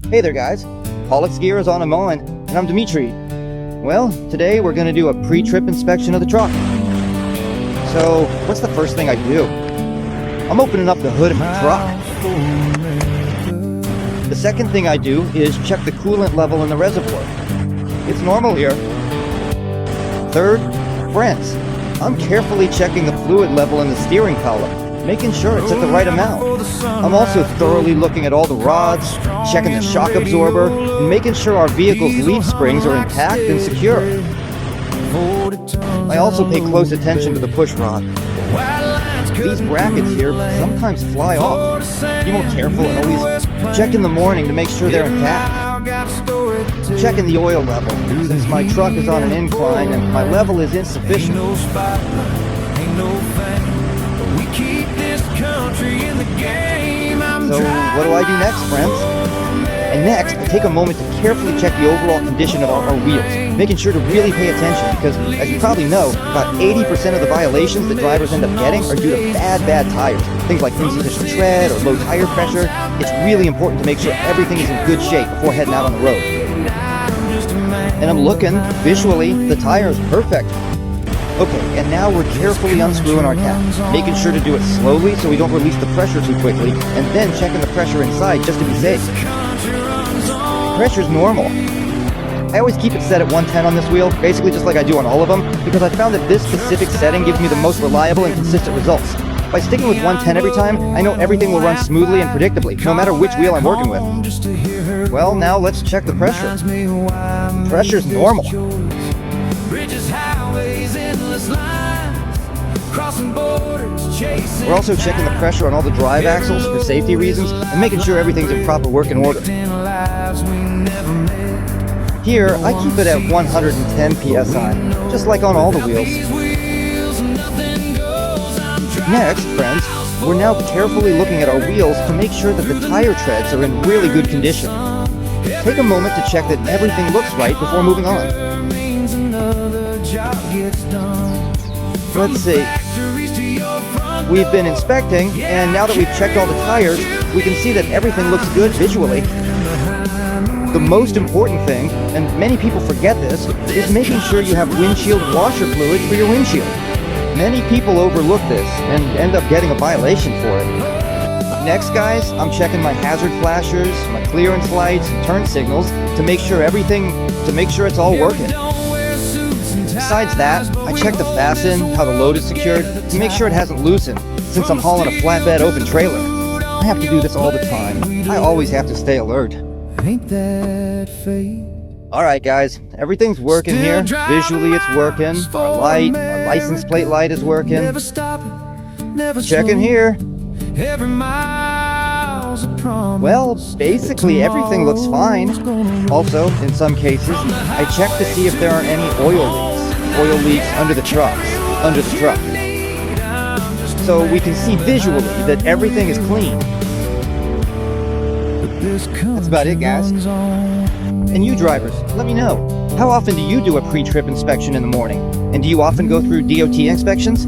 Hey there guys, Pollock's Gear is on a mowing, and I'm Dimitri. Well, today we're going to do a pre-trip inspection of the truck. So, what's the first thing I do? I'm opening up the hood of my truck. The second thing I do is check the coolant level in the reservoir. It's normal here. Third, friends. I'm carefully checking the fluid level in the steering column, making sure it's at the right amount. I'm also thoroughly looking at all the rods, checking the shock absorber, and making sure our vehicle's leaf springs are intact and secure. I also pay close attention to the push rod. These brackets here sometimes fly off. Be more careful and always check in the morning to make sure they're intact. Checking the oil level, since my truck is on an incline and my level is insufficient. So what do I do next, friends? And next, I take a moment to carefully check the overall condition of our wheels, making sure to really pay attention because, as you probably know, about 80% of the violations that drivers end up getting are due to bad tires. Things like insufficient tread or low tire pressure. It's really important to make sure everything is in good shape before heading out on the road. And I'm looking, visually, the tire is perfect. Okay, and now we're carefully unscrewing our cap, making sure to do it slowly so we don't release the pressure too quickly, and then checking the pressure inside just to be safe. Pressure's normal. I always keep it set at 110 on this wheel, basically just like I do on all of them, because I found that this specific setting gives me the most reliable and consistent results. By sticking with 110 every time, I know everything will run smoothly and predictably, no matter which wheel I'm working with. Well, now let's check the pressure. The pressure's normal. We're also checking the pressure on all the drive axles for safety reasons and making sure everything's in proper working order. Here, I keep it at 110 psi, just like on all the wheels. Next, friends, we're now carefully looking at our wheels to make sure that the tire treads are in really good condition. Take a moment to check that everything looks right before moving on. Let's see. We've been inspecting, and now that we've checked all the tires, we can see that everything looks good visually. The most important thing, and many people forget this, is making sure you have windshield washer fluid for your windshield. Many people overlook this and end up getting a violation for it. Next, guys, I'm checking my hazard flashers, my clearance lights, and turn signals to make sure it's all working. Besides that, I check the fasten, how the load is secured, to make sure it hasn't loosened, since I'm hauling a flatbed open trailer. I have to do this all the time. I always have to stay alert. Alright guys, everything's working here. Visually it's working. Our license plate light is working. Checking here. Well, basically everything looks fine. Also, in some cases, I check to see if there are any oil leaks under the truck. So we can see visually that everything is clean. That's about it, guys. And you drivers, let me know. How often do you do a pre-trip inspection in the morning? And do you often go through DOT inspections?